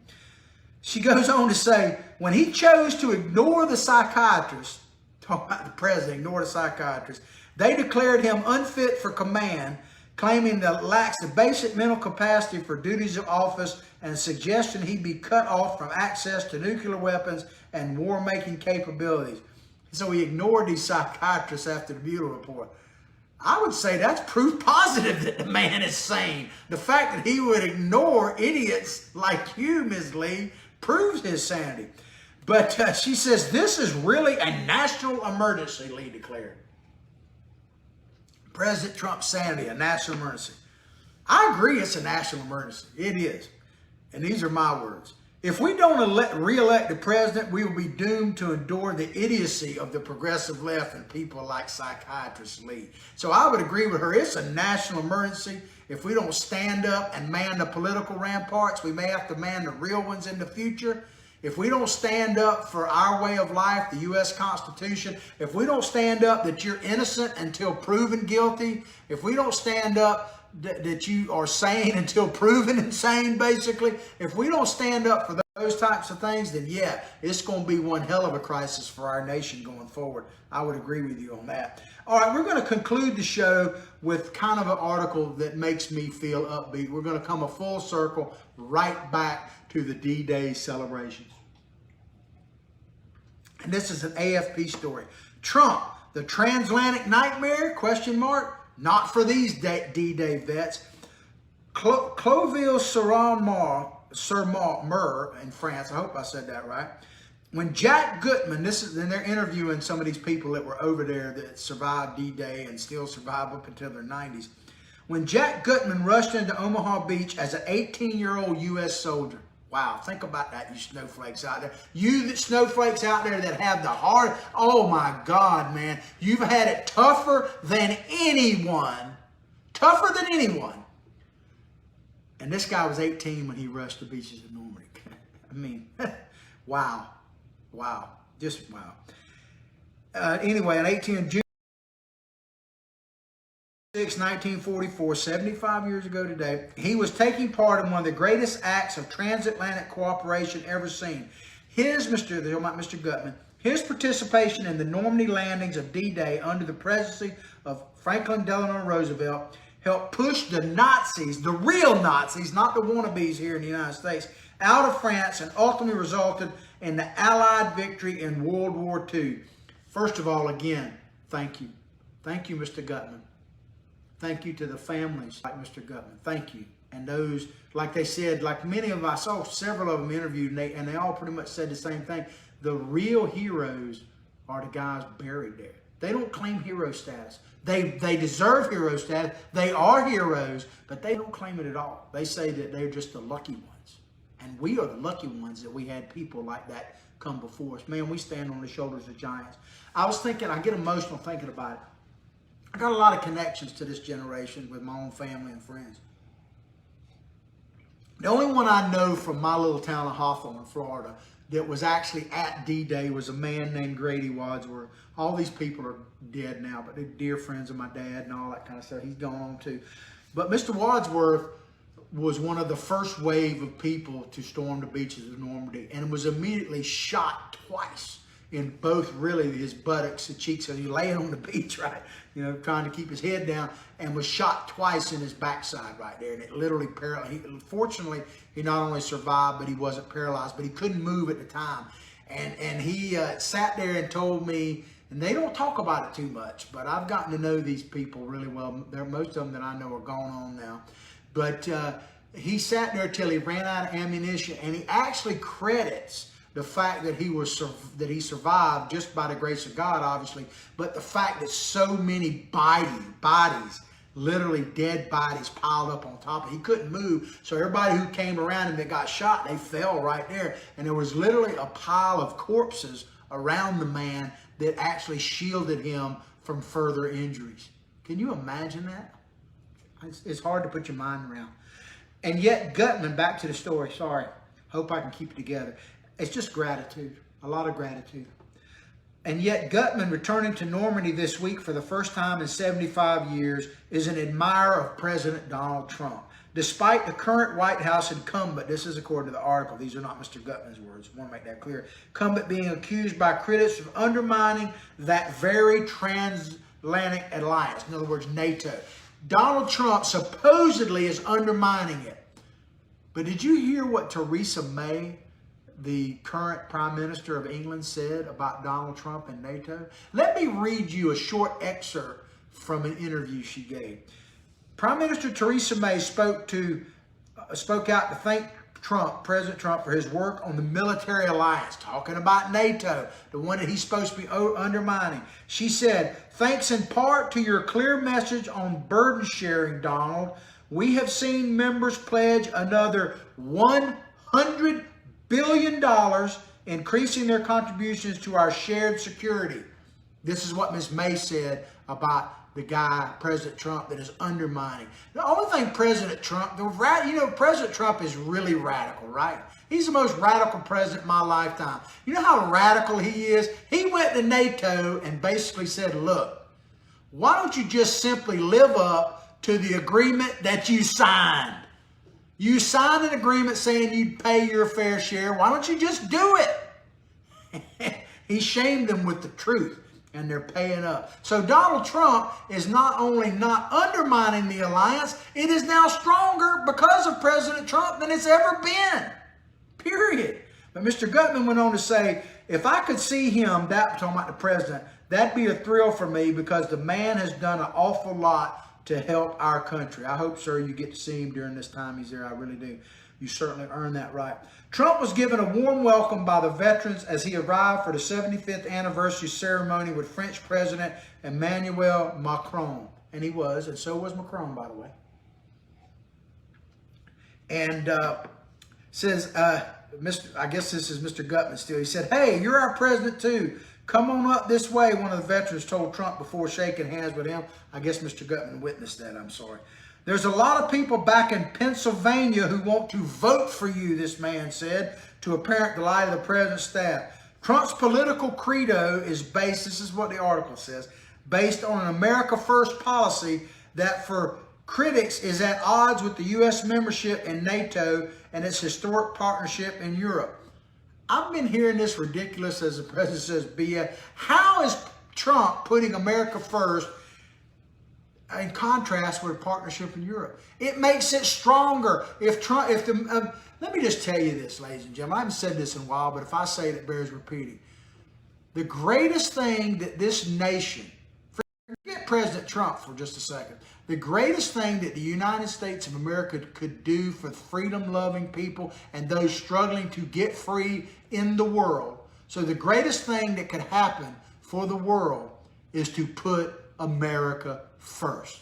She goes on to say, when he chose to ignore the psychiatrist, talk about the president, ignore the psychiatrist, they declared him unfit for command, claiming that lacks the basic mental capacity for duties of office and suggestion he be cut off from access to nuclear weapons and war-making capabilities. So he ignored these psychiatrists after the Mueller report. I would say that's proof positive that the man is sane. The fact that he would ignore idiots like you, Ms. Lee, proves his sanity. But she says this is really a national emergency, Lee declared. President Trump's sanity, a national emergency. I agree it's a national emergency. It is. And these are my words. If we don't re-elect the president, we will be doomed to endure the idiocy of the progressive left and people like psychiatrist Lee. So I would agree with her. It's a national emergency. If we don't stand up and man the political ramparts, we may have to man the real ones in the future. If we don't stand up for our way of life, the U.S. Constitution, if we don't stand up that you're innocent until proven guilty, if we don't stand up that you are sane until proven insane, basically, if we don't stand up for those types of things, then yeah, it's going to be one hell of a crisis for our nation going forward. I would agree with you on that. All right, we're going to conclude the show with kind of an article that makes me feel upbeat. We're going to come a full circle right back to the D-Day celebrations. And this is an AFP story. Trump, the transatlantic nightmare, question mark? Not for these D-Day vets. Cloville-sur-Mer in France, I hope I said that right. When Jack Gutman, and they're interviewing some of these people that were over there that survived D-Day and still survived up until their 90s. When Jack Gutman rushed into Omaha Beach as an 18-year-old U.S. soldier. Wow, think about that, you snowflakes out there. You snowflakes out there that have the heart. Oh my God, man. You've had it tougher than anyone. Tougher than anyone. And this guy was 18 when he rushed the beaches of Normandy. I mean, wow. Wow. Just wow. Anyway, on June 6, 1944, 75 years ago today, he was taking part in one of the greatest acts of transatlantic cooperation ever seen. Mr. Gutman, his participation in the Normandy landings of D-Day under the presidency of Franklin Delano Roosevelt helped push the Nazis, the real Nazis, not the wannabes here in the United States, out of France and ultimately resulted in the Allied victory in World War II. First of all, again, thank you. Thank you, Mr. Gutman. Thank you to the families like Mr. Gutman. Thank you. And those, like they said, like many of them, I saw several of them interviewed, and they all pretty much said the same thing. The real heroes are the guys buried there. They don't claim hero status. They deserve hero status. They are heroes, but they don't claim it at all. They say that they're just the lucky ones. And we are the lucky ones that we had people like that come before us. Man, we stand on the shoulders of giants. I was thinking, I get emotional thinking about it. I got a lot of connections to this generation with my own family and friends. The only one I know from my little town of Hawthorne, Florida, that was actually at D-Day was a man named Grady Wadsworth. All these people are dead now, but they're dear friends of my dad and all that kind of stuff. He's gone on too. But Mr. Wadsworth was one of the first wave of people to storm the beaches of Normandy and was immediately shot twice in both really his buttocks and cheeks. So he laying on the beach, right, you know, trying to keep his head down, and was shot twice in his backside right there. And it literally paralyzed. Fortunately, he not only survived, but he wasn't paralyzed, but he couldn't move at the time. And he sat there and told me, and they don't talk about it too much, but I've gotten to know these people really well. Most of them that I know are gone on now. But he sat there till he ran out of ammunition, and he actually credits the fact that he survived just by the grace of God, obviously, but the fact that so many bodies, literally dead bodies, piled up on top of him. He couldn't move, so everybody who came around him that got shot, they fell right there, and there was literally a pile of corpses around the man that actually shielded him from further injuries. Can you imagine that? It's hard to put your mind around. And yet Gutman, back to the story, sorry, hope I can keep it together. It's just gratitude, a lot of gratitude. And yet Gutman, returning to Normandy this week for the first time in 75 years, is an admirer of President Donald Trump. Despite the current White House incumbent, this is according to the article, these are not Mr. Gutman's words, I want to make that clear, incumbent being accused by critics of undermining that very transatlantic alliance, in other words, NATO. Donald Trump supposedly is undermining it. But did you hear what Theresa May, the current Prime Minister of England, said about Donald Trump and NATO? Let me read you a short excerpt from an interview she gave. Prime Minister Theresa May spoke out to thank President Trump, for his work on the military alliance, talking about NATO, the one that he's supposed to be undermining. She said, "Thanks in part to your clear message on burden sharing, Donald, we have seen members pledge another $100 billion, increasing their contributions to our shared security." This is what Ms. May said about the guy, President Trump, that is undermining. The only thing President Trump, President Trump is really radical, right? He's the most radical president in my lifetime. You know how radical he is? He went to NATO and basically said, look, why don't you just simply live up to the agreement that you signed? You signed an agreement saying you'd pay your fair share. Why don't you just do it? He shamed them with the truth, and they're paying up. So Donald Trump is not only not undermining the alliance, it is now stronger because of President Trump than it's ever been. Period. But Mr. Gutman went on to say, if I could see him, talking about the president, that'd be a thrill for me because the man has done an awful lot to help our country. I hope, sir, you get to see him during this time he's there. I really do. You certainly earned that right. Trump was given a warm welcome by the veterans as he arrived for the 75th anniversary ceremony with French President Emmanuel Macron. And he was, and so was Macron, by the way. And says, I guess this is Mr. Gutman still. He said, hey, you're our president too. Come on up this way, one of the veterans told Trump before shaking hands with him. I guess Mr. Gutman witnessed that, I'm sorry. There's a lot of people back in Pennsylvania who want to vote for you, this man said, to apparent delight of the president's staff. Trump's political credo is based, this is what the article says, based on an America First policy that for critics is at odds with the U.S. membership in NATO and its historic partnership in Europe. I've been hearing this ridiculous, as the president says, BS. How is Trump putting America first in contrast with a partnership in Europe? It makes it stronger. Let me just tell you this, ladies and gentlemen. I haven't said this in a while, but if I say it, it bears repeating. The greatest thing that this nation, forget President Trump for just a second, the greatest thing that the United States of America could do for freedom-loving people and those struggling to get free in the world, so the greatest thing that could happen for the world is to put America first.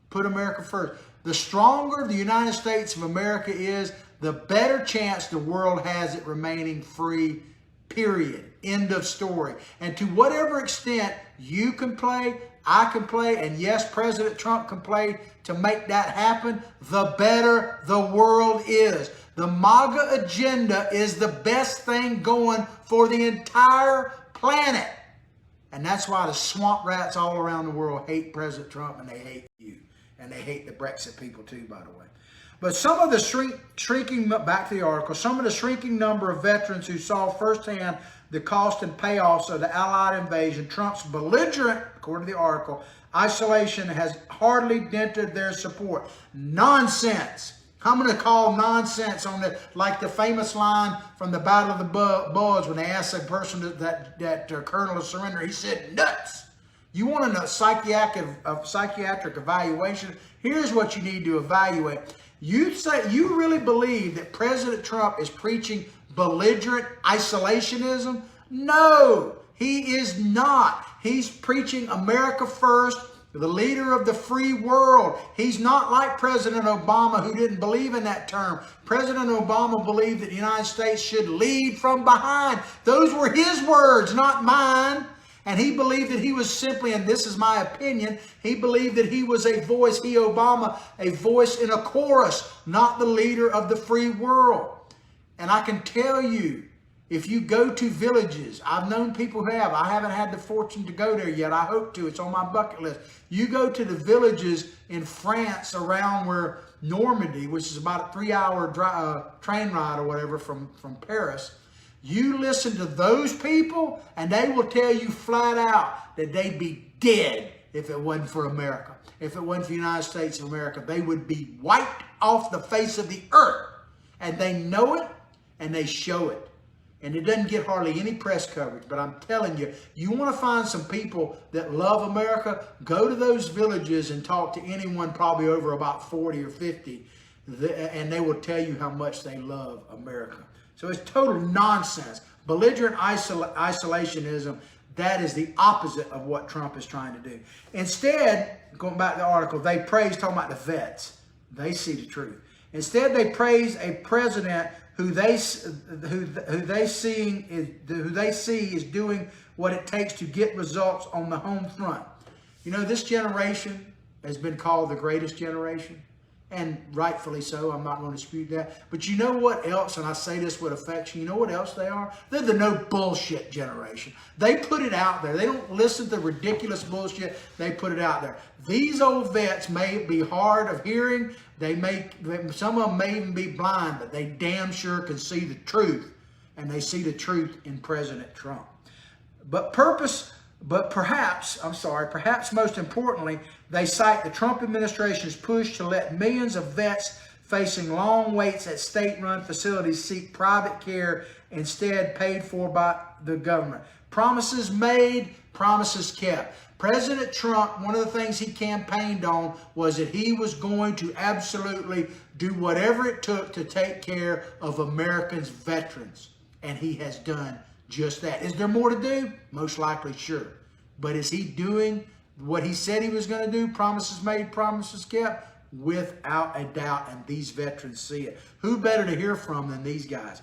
Put America first. The stronger the United States of America is, the better chance the world has at remaining free, period. End of story. And to whatever extent you can play, I can play, and yes, President Trump can play to make that happen, the better the world is. The MAGA agenda is the best thing going for the entire planet. And that's why the swamp rats all around the world hate President Trump, and they hate you. And they hate the Brexit people too, by the way. But some of the shrinking, back to the article, some of the shrinking number of veterans who saw firsthand the cost and payoffs of the Allied invasion, Trump's belligerent, according to the article, isolation has hardly dented their support. Nonsense. I'm going to call nonsense on like the famous line from the Battle of the Bulge when they asked a person that colonel to surrender. He said, nuts. You want a psychiatric evaluation? Here's what you need to evaluate. You really believe that President Trump is preaching belligerent isolationism? No, he is not. He's preaching America first, the leader of the free world. He's not like President Obama, who didn't believe in that term. President Obama believed that the United States should lead from behind. Those were his words, not mine. And he believed that he was simply, and this is my opinion, he believed that he was a voice, Obama, a voice in a chorus, not the leader of the free world. And I can tell you, if you go to villages, I've known people who have, I haven't had the fortune to go there yet, I hope to, it's on my bucket list. You go to the villages in France around where Normandy, which is about a 3-hour train ride or whatever from Paris, you listen to those people and they will tell you flat out that they'd be dead if it wasn't for America. If it wasn't for the United States of America, they would be wiped off the face of the earth. And they know it and they show it. And it doesn't get hardly any press coverage, but I'm telling you, you want to find some people that love America, go to those villages and talk to anyone probably over about 40 or 50, and they will tell you how much they love America. So it's total nonsense. Belligerent isolationism, that is the opposite of what Trump is trying to do. Instead, going back to the article, they praise, talking about the vets. They see the truth. Instead, they praise a president who they see is doing what it takes to get results on the home front. You know, this generation has been called the greatest generation, and rightfully so. I'm not going to dispute that. But you know what else, and I say this with affection, you know what else they are? They're the no bullshit generation. They put it out there. They don't listen to ridiculous bullshit. They put it out there. These old vets may be hard of hearing. Some of them may even be blind, but they damn sure can see the truth. And they see the truth in President Trump. Perhaps most importantly, they cite the Trump administration's push to let millions of vets facing long waits at state-run facilities seek private care instead paid for by the government. Promises made, promises kept. President Trump, one of the things he campaigned on was that he was going to absolutely do whatever it took to take care of Americans' veterans. And he has done just that. Is there more to do? Most likely, sure. But is he doing what he said he was going to do? Promises made, promises kept? Without a doubt, and these veterans see it. Who better to hear from than these guys?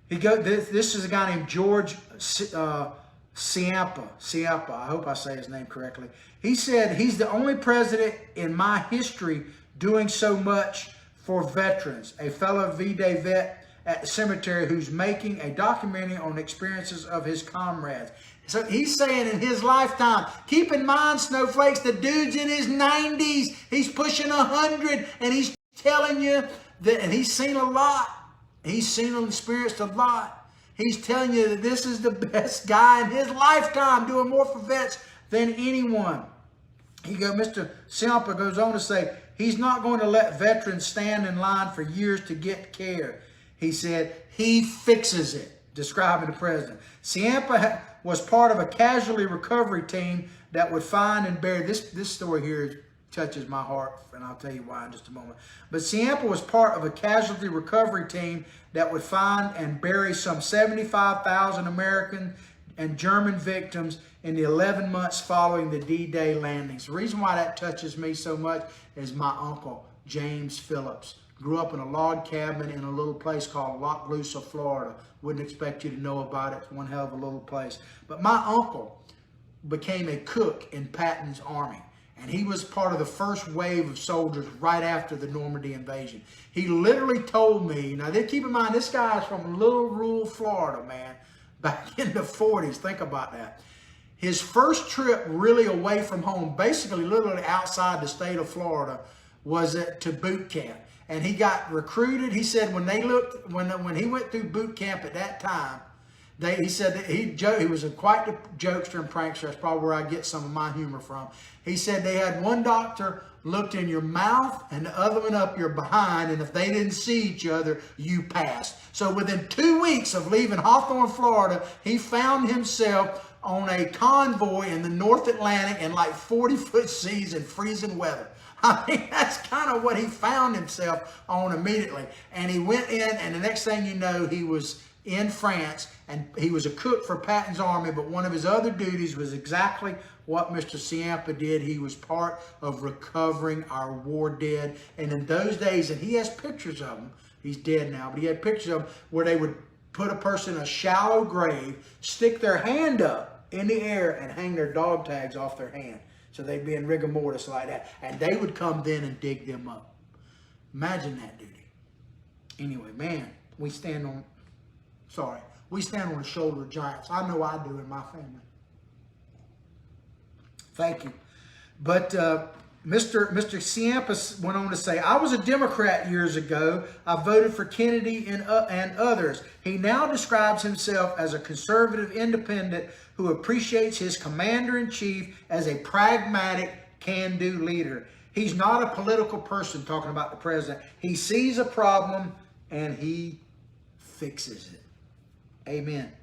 This is a guy named George Ciampa. I hope I say his name correctly. He said, he's the only president in my history doing so much for veterans. A fellow V-Day vet at the cemetery who's making a documentary on experiences of his comrades. So he's saying in his lifetime, keep in mind, Snowflakes, the dude's in his 90s. He's pushing 100, and he's telling you that, and he's seen a lot. He's seen and experienced a lot. He's telling you that this is the best guy in his lifetime, doing more for vets than anyone. Mr. Ciampa goes on to say, he's not going to let veterans stand in line for years to get care. He said, he fixes it, describing the president. Ciampa was part of a casualty recovery team that would find and bury, this story here touches my heart, and I'll tell you why in just a moment. But Ciampa was part of a casualty recovery team that would find and bury some 75,000 American and German victims in the 11 months following the D-Day landings. The reason why that touches me so much is my uncle, James Phillips, grew up in a log cabin in a little place called Lockloosa, Florida. Wouldn't expect you to know about it. It's one hell of a little place. But my uncle became a cook in Patton's army. And he was part of the first wave of soldiers right after the Normandy invasion. He literally told me, now keep in mind, this guy is from little rural Florida, man, back in the 40s. Think about that. His first trip really away from home, basically literally outside the state of Florida, was to boot camp. And he got recruited. He said when he went through boot camp at that time, he said that he was quite a jokester and prankster. That's probably where I get some of my humor from. He said they had one doctor looked in your mouth and the other one up your behind, and if they didn't see each other, you passed. So within 2 weeks of leaving Hawthorne, Florida, he found himself on a convoy in the North Atlantic in like 40-foot seas and freezing weather. I mean, that's kind of what he found himself on immediately. And he went in, and the next thing you know, he was in France, and he was a cook for Patton's army, but one of his other duties was exactly what Mr. Ciampa did. He was part of recovering our war dead. And in those days, and he has pictures of him, he's dead now, but he had pictures of him where they would put a person in a shallow grave, stick their hand up, in the air and hang their dog tags off their hand. So they'd be in rigor mortis like that. And they would come then and dig them up. Imagine that duty. Anyway, man, we stand on the shoulder of giants. I know I do in my family. Thank you. But Mr. Ciampa went on to say, I was a Democrat years ago. I voted for Kennedy and others. He now describes himself as a conservative independent who appreciates his commander-in-chief as a pragmatic, can-do leader. He's not a political person, talking about the president. He sees a problem and he fixes it. Amen.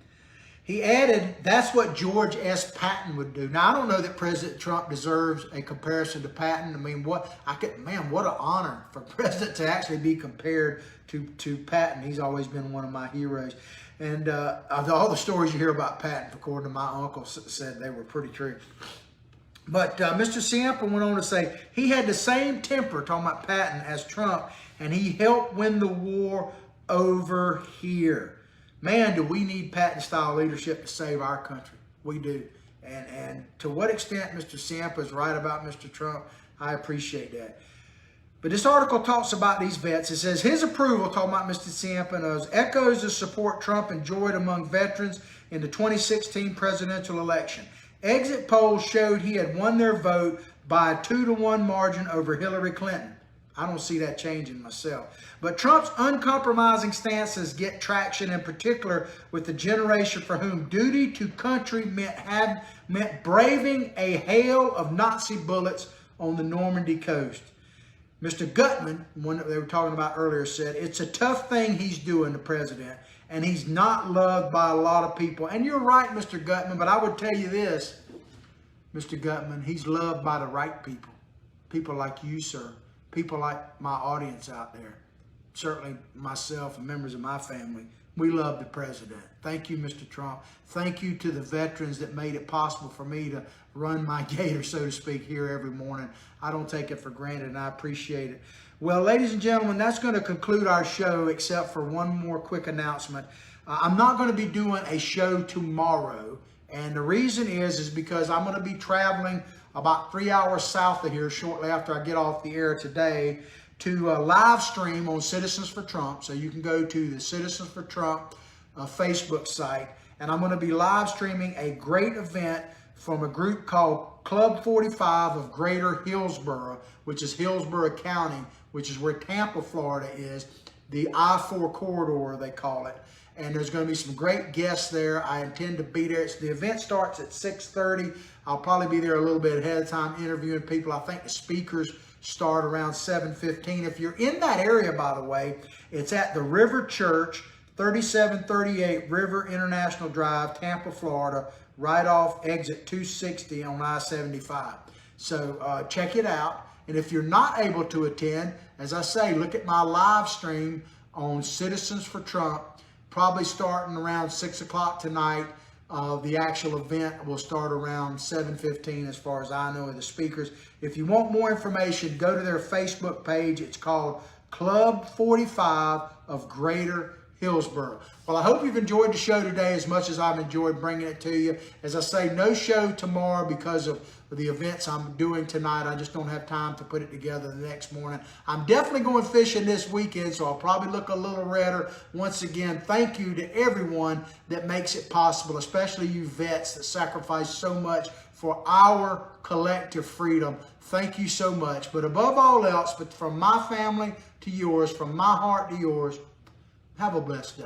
He added, that's what George S. Patton would do. Now, I don't know that President Trump deserves a comparison to Patton. I mean, what an honor for President to actually be compared to Patton. He's always been one of my heroes. And all the stories you hear about Patton, according to my uncle, said they were pretty true. But Mr. Ciampa went on to say, he had the same temper, talking about Patton, as Trump, and he helped win the war over here. Man, do we need Patton-style leadership to save our country. We do. And to what extent Mr. Ciampa is right about Mr. Trump, I appreciate that. But this article talks about these vets. It says, his approval, talking about Mr. Ciampa, echoes the support Trump enjoyed among veterans in the 2016 presidential election. Exit polls showed he had won their vote by a 2-to-1 margin over Hillary Clinton. I don't see that changing myself. But Trump's uncompromising stances get traction, in particular with the generation for whom duty to country meant braving a hail of Nazi bullets on the Normandy coast. Mr. Gutman, one that they were talking about earlier, said, it's a tough thing he's doing, the president, and he's not loved by a lot of people. And you're right, Mr. Gutman, but I would tell you this, Mr. Gutman, he's loved by the right people. People like you, sir. People like my audience out there, certainly myself and members of my family, we love the president. Thank you, Mr. Trump. Thank you to the veterans that made it possible for me to run my gator, so to speak, here every morning. I don't take it for granted, and I appreciate it. Well, ladies and gentlemen, that's going to conclude our show, except for one more quick announcement. I'm not going to be doing a show tomorrow, and the reason is because I'm going to be traveling about 3 hours south of here shortly after I get off the air today to live stream on Citizens for Trump. So you can go to the Citizens for Trump Facebook site, and I'm going to be live streaming a great event from a group called Club 45 of Greater Hillsborough, which is Hillsborough County, which is where Tampa, Florida is, the I-4 corridor, they call it. And there's going to be some great guests there. I intend to be there. The event starts at 6:30. I'll probably be there a little bit ahead of time interviewing people. I think the speakers start around 7:15. If you're in that area, by the way, it's at the River Church, 3738 River International Drive, Tampa, Florida, right off exit 260 on I-75. So check it out. And if you're not able to attend, as I say, look at my live stream on Citizens for Trump, probably starting around 6 o'clock tonight. The actual event will start around 7:15 as far as I know of the speakers. If you want more information, go to their Facebook page. It's called Club 45 of Greater Hillsborough. Well, I hope you've enjoyed the show today as much as I've enjoyed bringing it to you. As I say, no show tomorrow because of the events I'm doing tonight. I just don't have time to put it together the next morning. I'm definitely going fishing this weekend, so I'll probably look a little redder. Once again, thank you to everyone that makes it possible, especially you vets that sacrifice so much for our collective freedom. Thank you so much. But above all else, but from my family to yours, from my heart to yours, have a blessed day.